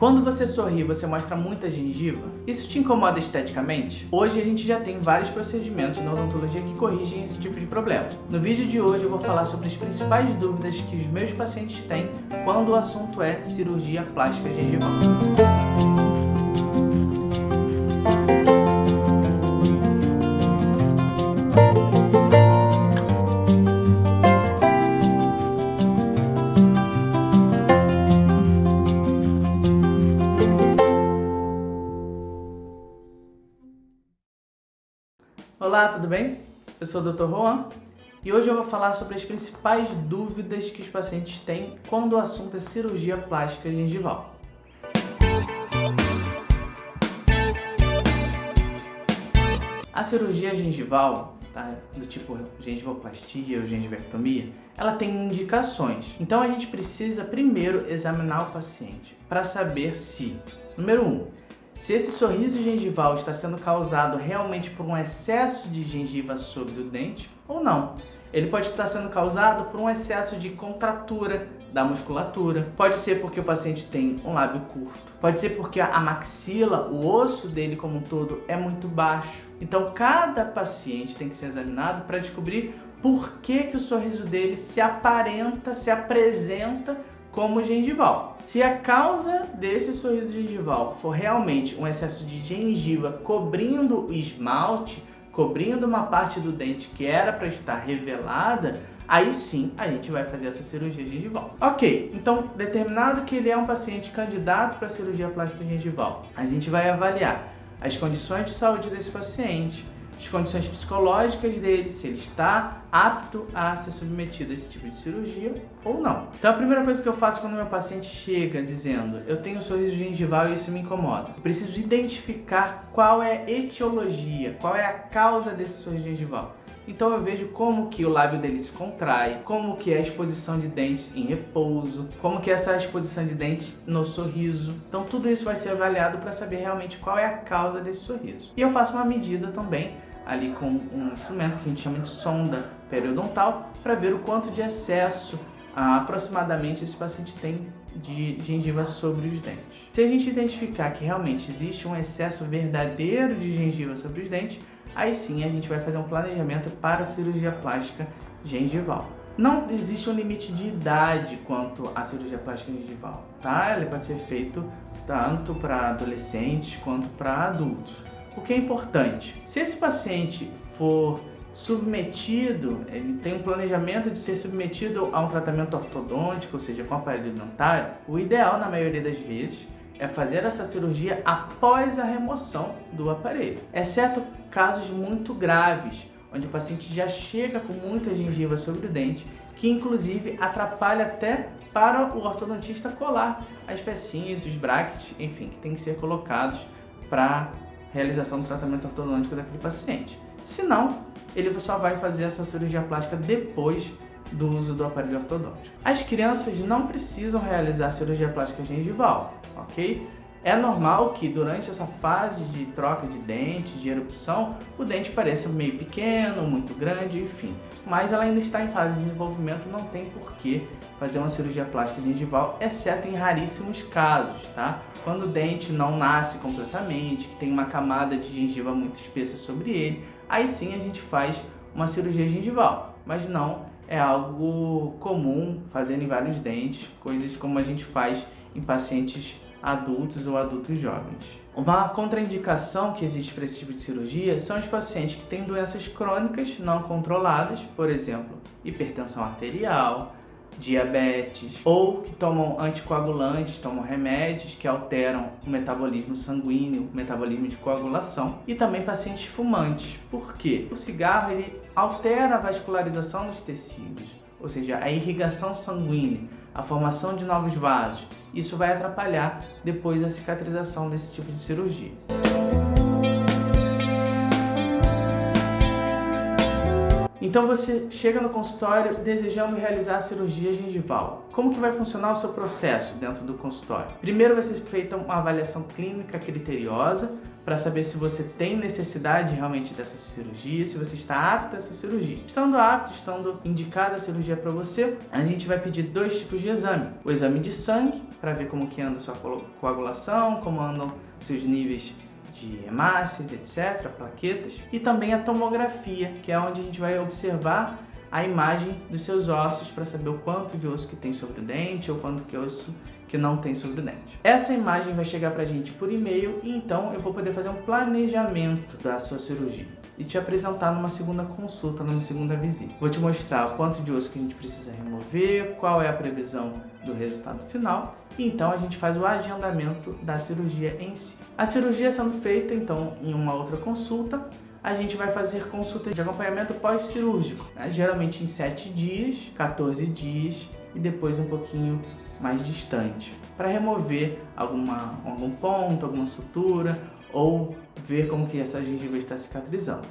Quando você sorri, você mostra muita gengiva? Isso te incomoda esteticamente? Hoje a gente já tem vários procedimentos na odontologia que corrigem esse tipo de problema. No vídeo de hoje eu vou falar sobre as principais dúvidas que os meus pacientes têm quando o assunto é cirurgia plástica gengival. Olá, tudo bem? Eu sou o Dr. Juan e hoje eu vou falar sobre as principais dúvidas que os pacientes têm quando o assunto é cirurgia plástica gengival. A cirurgia gengival, do tipo gengivoplastia ou gengivectomia, ela tem indicações. Então a gente precisa primeiro examinar o paciente para saber se, número 1, se esse sorriso gengival está sendo causado realmente por um excesso de gengiva sobre o dente ou não. Ele pode estar sendo causado por um excesso de contratura da musculatura, pode ser porque o paciente tem um lábio curto, pode ser porque a maxila, o osso dele como um todo, é muito baixo. Então cada paciente tem que ser examinado para descobrir por que o sorriso dele se apresenta como gengival. Se a causa desse sorriso gengival for realmente um excesso de gengiva cobrindo o esmalte, cobrindo uma parte do dente que era para estar revelada, aí sim a gente vai fazer essa cirurgia gengival. Ok, então determinado que ele é um paciente candidato para cirurgia plástica gengival, a gente vai avaliar as condições de saúde desse paciente, as condições psicológicas dele, se ele está apto a ser submetido a esse tipo de cirurgia ou não. Então a primeira coisa que eu faço quando meu paciente chega dizendo eu tenho sorriso gengival e isso me incomoda, eu preciso identificar qual é a etiologia, qual é a causa desse sorriso gengival. Então eu vejo como que o lábio dele se contrai, como que é a exposição de dentes em repouso, como que é essa exposição de dentes no sorriso. Então tudo isso vai ser avaliado para saber realmente qual é a causa desse sorriso. E eu faço uma medida também ali com um instrumento que a gente chama de sonda periodontal para ver o quanto de excesso aproximadamente esse paciente tem de gengiva sobre os dentes. Se a gente identificar que realmente existe um excesso verdadeiro de gengiva sobre os dentes, aí sim a gente vai fazer um planejamento para a cirurgia plástica gengival. Não existe um limite de idade quanto à cirurgia plástica gengival, tá? Ela pode ser feito tanto para adolescentes quanto para adultos. O que é importante, se esse paciente for submetido, ele tem um planejamento de ser submetido a um tratamento ortodôntico, ou seja, com aparelho dentário, o ideal na maioria das vezes é fazer essa cirurgia após a remoção do aparelho, exceto casos muito graves, onde o paciente já chega com muita gengiva sobre o dente, que inclusive atrapalha até para o ortodontista colar as pecinhas, os brackets, enfim, que tem que ser colocados para realização do tratamento ortodôntico daquele paciente. Se não, ele só vai fazer essa cirurgia plástica depois do uso do aparelho ortodôntico. As crianças não precisam realizar cirurgia plástica gengival, ok? É normal que durante essa fase de troca de dente, de erupção, o dente pareça meio pequeno, muito grande, enfim. Mas ela ainda está em fase de desenvolvimento, não tem por que fazer uma cirurgia plástica gengival, exceto em raríssimos casos, tá? Quando o dente não nasce completamente, que tem uma camada de gengiva muito espessa sobre ele, aí sim a gente faz uma cirurgia gengival, mas não é algo comum fazer em vários dentes, coisas como a gente faz em pacientes adultos ou adultos jovens. Uma contraindicação que existe para esse tipo de cirurgia são os pacientes que têm doenças crônicas não controladas, por exemplo, hipertensão arterial, diabetes, ou que tomam anticoagulantes, tomam remédios que alteram o metabolismo sanguíneo, o metabolismo de coagulação, e também pacientes fumantes. Por quê? O cigarro ele altera a vascularização dos tecidos, ou seja, a irrigação sanguínea, a formação de novos vasos. Isso vai atrapalhar depois a cicatrização desse tipo de cirurgia. Então você chega no consultório desejando realizar a cirurgia gengival. Como que vai funcionar o seu processo dentro do consultório? Primeiro vai ser feita uma avaliação clínica criteriosa para saber se você tem necessidade realmente dessa cirurgia, se você está apto a essa cirurgia. Estando apto, estando indicada a cirurgia para você, a gente vai pedir dois tipos de exame. O exame de sangue para ver como que anda a sua coagulação, como andam seus níveis de hemácias, etc., plaquetas, e também a tomografia, que é onde a gente vai observar a imagem dos seus ossos para saber o quanto de osso que tem sobre o dente ou quanto de osso que não tem sobre o dente. Essa imagem vai chegar para a gente por e-mail e então eu vou poder fazer um planejamento da sua cirurgia e te apresentar numa segunda consulta, numa segunda visita. Vou te mostrar o quanto de osso que a gente precisa remover, qual é a previsão do resultado final e então a gente faz o agendamento da cirurgia em si. A cirurgia sendo feita então em uma outra consulta, a gente vai fazer consulta de acompanhamento pós-cirúrgico, né? Geralmente em 7 dias, 14 dias e depois um pouquinho mais distante, para remover algum ponto, alguma sutura ou ver como que essa gengiva está cicatrizando.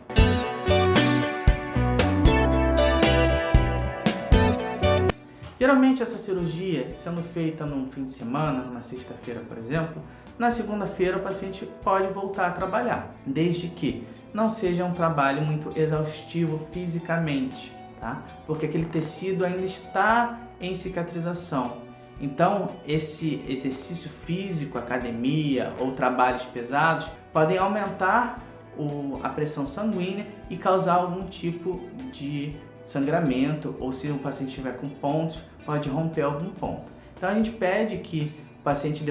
Geralmente essa cirurgia, sendo feita num fim de semana, numa sexta-feira, por exemplo, na segunda-feira o paciente pode voltar a trabalhar, desde que não seja um trabalho muito exaustivo fisicamente, tá? Porque aquele tecido ainda está em cicatrização. Então, esse exercício físico, academia ou trabalhos pesados podem aumentar a pressão sanguínea e causar algum tipo de sangramento, ou se o paciente estiver com pontos, pode romper algum ponto. Então a gente pede que o paciente,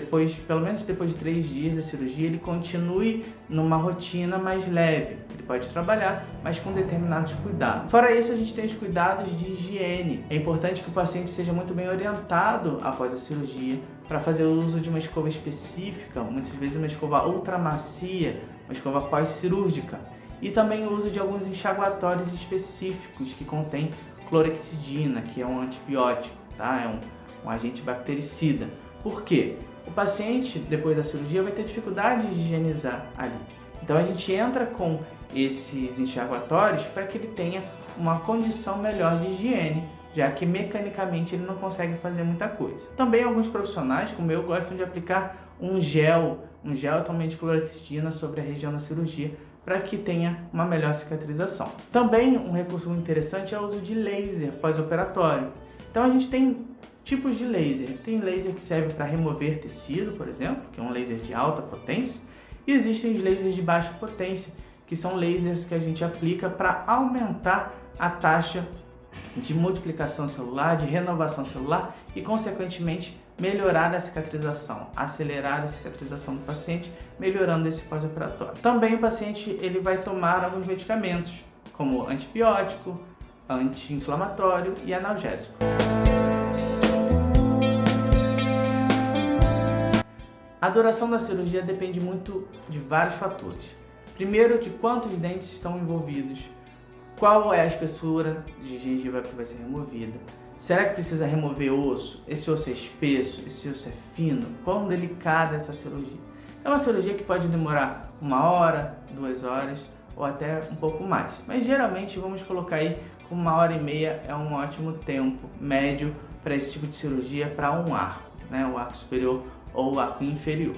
pelo menos depois de 3 dias da cirurgia, ele continue numa rotina mais leve. Ele pode trabalhar, mas com determinados cuidados. Fora isso, a gente tem os cuidados de higiene. É importante que o paciente seja muito bem orientado após a cirurgia para fazer o uso de uma escova específica, muitas vezes uma escova ultra macia, uma escova pós-cirúrgica. E também o uso de alguns enxaguatórios específicos que contêm clorexidina, que é um antibiótico, tá? É um agente bactericida. Por quê? O paciente, depois da cirurgia, vai ter dificuldade de higienizar ali. Então a gente entra com esses enxaguatórios para que ele tenha uma condição melhor de higiene, já que mecanicamente ele não consegue fazer muita coisa. Também alguns profissionais, como eu, gostam de aplicar um gel também de clorexidina sobre a região da cirurgia, para que tenha uma melhor cicatrização. Também um recurso muito interessante é o uso de laser pós-operatório. Então a gente tem tipos de laser. Tem laser que serve para remover tecido, por exemplo, que é um laser de alta potência, e existem os lasers de baixa potência, que são lasers que a gente aplica para aumentar a taxa de multiplicação celular, de renovação celular e, consequentemente, melhorar a cicatrização, acelerar a cicatrização do paciente, melhorando esse pós-operatório. Também o paciente ele vai tomar alguns medicamentos, como antibiótico, anti-inflamatório e analgésico. A duração da cirurgia depende muito de vários fatores. Primeiro, de quantos dentes estão envolvidos, qual é a espessura de gengiva que vai ser removida, será que precisa remover osso, esse osso é espesso, esse osso é fino, quão delicada é essa cirurgia. É uma cirurgia que pode demorar 1 hora, 2 horas ou até um pouco mais, mas geralmente vamos colocar aí com 1h30 é um ótimo tempo médio para esse tipo de cirurgia para um arco, né? O arco superior ou o arco inferior.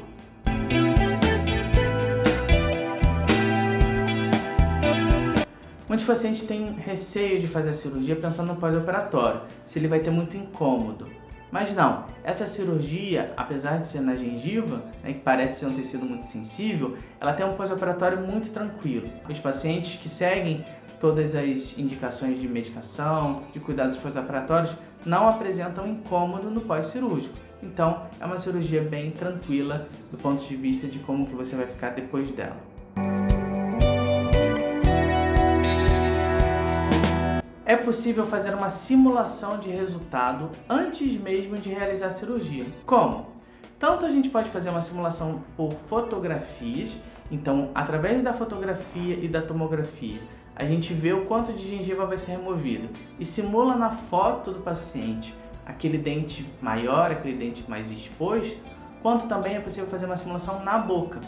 Muitos pacientes têm receio de fazer a cirurgia pensando no pós-operatório, se ele vai ter muito incômodo. Mas não, essa cirurgia, apesar de ser na gengiva, né, que parece ser um tecido muito sensível, ela tem um pós-operatório muito tranquilo. Os pacientes que seguem todas as indicações de medicação, de cuidados pós-operatórios, não apresentam incômodo no pós-cirúrgico. Então, é uma cirurgia bem tranquila do ponto de vista de como que você vai ficar depois dela. É possível fazer uma simulação de resultado antes mesmo de realizar a cirurgia. Como? Tanto a gente pode fazer uma simulação por fotografias, então através da fotografia e da tomografia, a gente vê o quanto de gengiva vai ser removido e simula na foto do paciente aquele dente maior, aquele dente mais exposto, quanto também é possível fazer uma simulação na boca.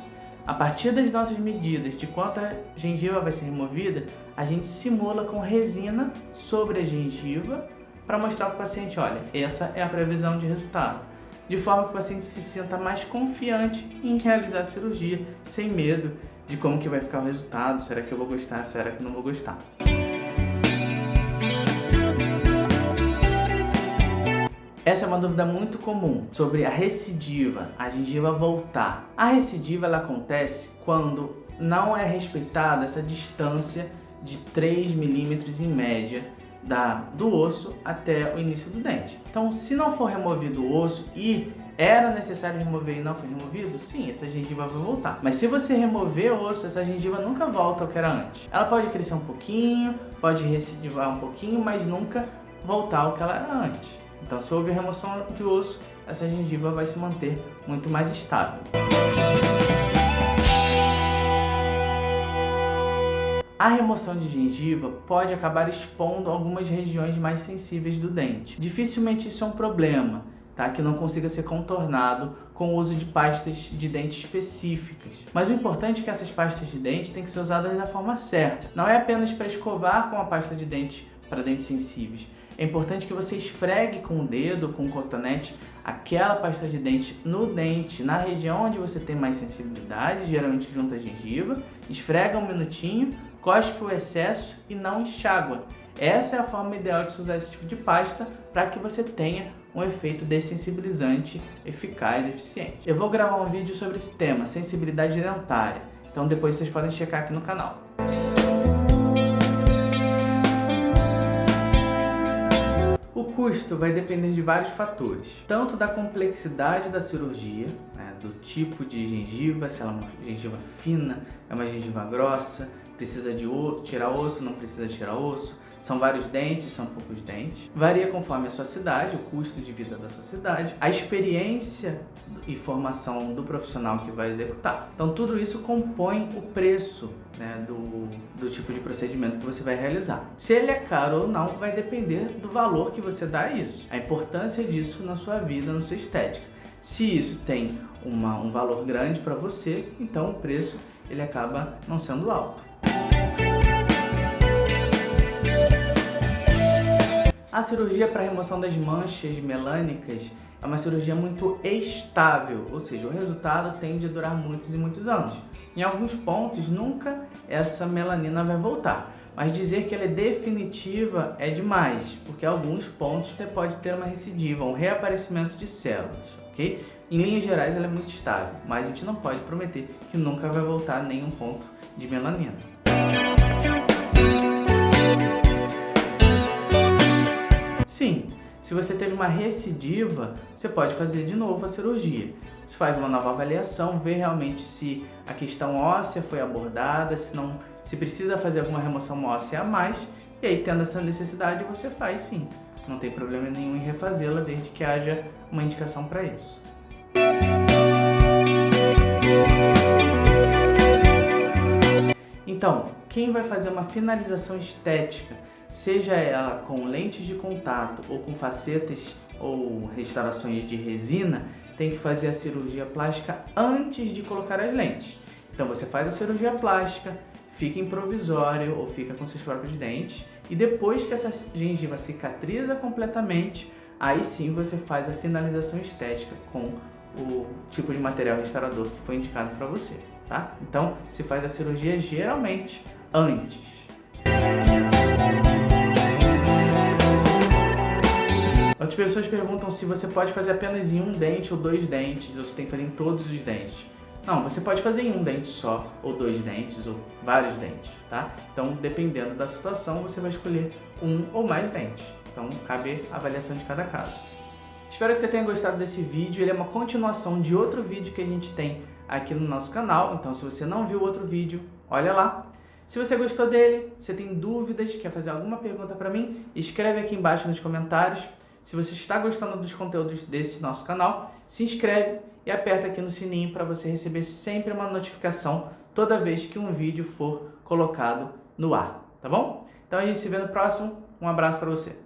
A partir das nossas medidas de quanta gengiva vai ser removida, a gente simula com resina sobre a gengiva para mostrar para o paciente, olha, essa é a previsão de resultado. De forma que o paciente se sinta mais confiante em realizar a cirurgia, sem medo de como que vai ficar o resultado, será que eu vou gostar, será que não vou gostar. Essa é uma dúvida muito comum sobre a recidiva, a gengiva voltar. A recidiva ela acontece quando não é respeitada essa distância de 3 milímetros em média do osso até o início do dente. Então, se não for removido o osso e era necessário remover e não foi removido, sim, essa gengiva vai voltar. Mas se você remover o osso, essa gengiva nunca volta ao que era antes. Ela pode crescer um pouquinho, pode recidivar um pouquinho, mas nunca voltar ao que ela era antes. Então, se houve remoção de osso, essa gengiva vai se manter muito mais estável. A remoção de gengiva pode acabar expondo algumas regiões mais sensíveis do dente. Dificilmente isso é um problema, tá? Que não consiga ser contornado com o uso de pastas de dente específicas. Mas o importante é que essas pastas de dente têm que ser usadas da forma certa. Não é apenas para escovar com a pasta de dente para dentes sensíveis. É importante que você esfregue com o dedo, com o cotonete, aquela pasta de dente no dente, na região onde você tem mais sensibilidade, geralmente junto à gengiva, esfrega um minutinho, cospe o excesso e não enxágua. Essa é a forma ideal de se usar esse tipo de pasta para que você tenha um efeito dessensibilizante eficaz e eficiente. Eu vou gravar um vídeo sobre esse tema, sensibilidade dentária, então depois vocês podem checar aqui no canal. O custo vai depender de vários fatores, tanto da complexidade da cirurgia, do tipo de gengiva, se ela é uma gengiva fina, é uma gengiva grossa, precisa de tirar osso, não precisa tirar osso, são vários dentes, são poucos dentes. Varia conforme a sua cidade, o custo de vida da sua cidade, a experiência e formação do profissional que vai executar. Então tudo isso compõe o preço, do tipo de procedimento que você vai realizar. Se ele é caro ou não vai depender do valor que você dá a isso, a importância disso na sua vida, na sua estética. Se isso tem um valor grande para você, então o preço ele acaba não sendo alto. A cirurgia para remoção das manchas melânicas é uma cirurgia muito estável, ou seja, o resultado tende a durar muitos e muitos anos. Em alguns pontos, nunca essa melanina vai voltar, mas dizer que ela é definitiva é demais, porque em alguns pontos você pode ter uma recidiva, um reaparecimento de células, ok? Em linhas gerais, ela é muito estável, mas a gente não pode prometer que nunca vai voltar nenhum ponto de melanina. Sim, se você teve uma recidiva, você pode fazer de novo a cirurgia. Você faz uma nova avaliação, vê realmente se a questão óssea foi abordada, se precisa fazer alguma remoção óssea a mais, e aí tendo essa necessidade você faz sim. Não tem problema nenhum em refazê-la desde que haja uma indicação para isso. Então, quem vai fazer uma finalização estética, seja ela com lentes de contato ou com facetas ou restaurações de resina, tem que fazer a cirurgia plástica antes de colocar as lentes. Então você faz a cirurgia plástica, fica em provisório ou fica com seus próprios dentes, e depois que essa gengiva cicatriza completamente, aí sim você faz a finalização estética com o tipo de material restaurador que foi indicado para você, tá? Então se faz a cirurgia geralmente antes. Outras pessoas perguntam se você pode fazer apenas em um dente ou 2 dentes, ou se tem que fazer em todos os dentes. Não, você pode fazer em um dente só, ou 2 dentes, ou vários dentes, tá? Então, dependendo da situação, você vai escolher um ou mais dentes. Então, cabe a avaliação de cada caso. Espero que você tenha gostado desse vídeo. Ele é uma continuação de outro vídeo que a gente tem aqui no nosso canal. Então, se você não viu o outro vídeo, olha lá. Se você gostou dele, você tem dúvidas, quer fazer alguma pergunta para mim, escreve aqui embaixo nos comentários. Se você está gostando dos conteúdos desse nosso canal, se inscreve e aperta aqui no sininho para você receber sempre uma notificação toda vez que um vídeo for colocado no ar, tá bom? Então a gente se vê no próximo. Um abraço para você.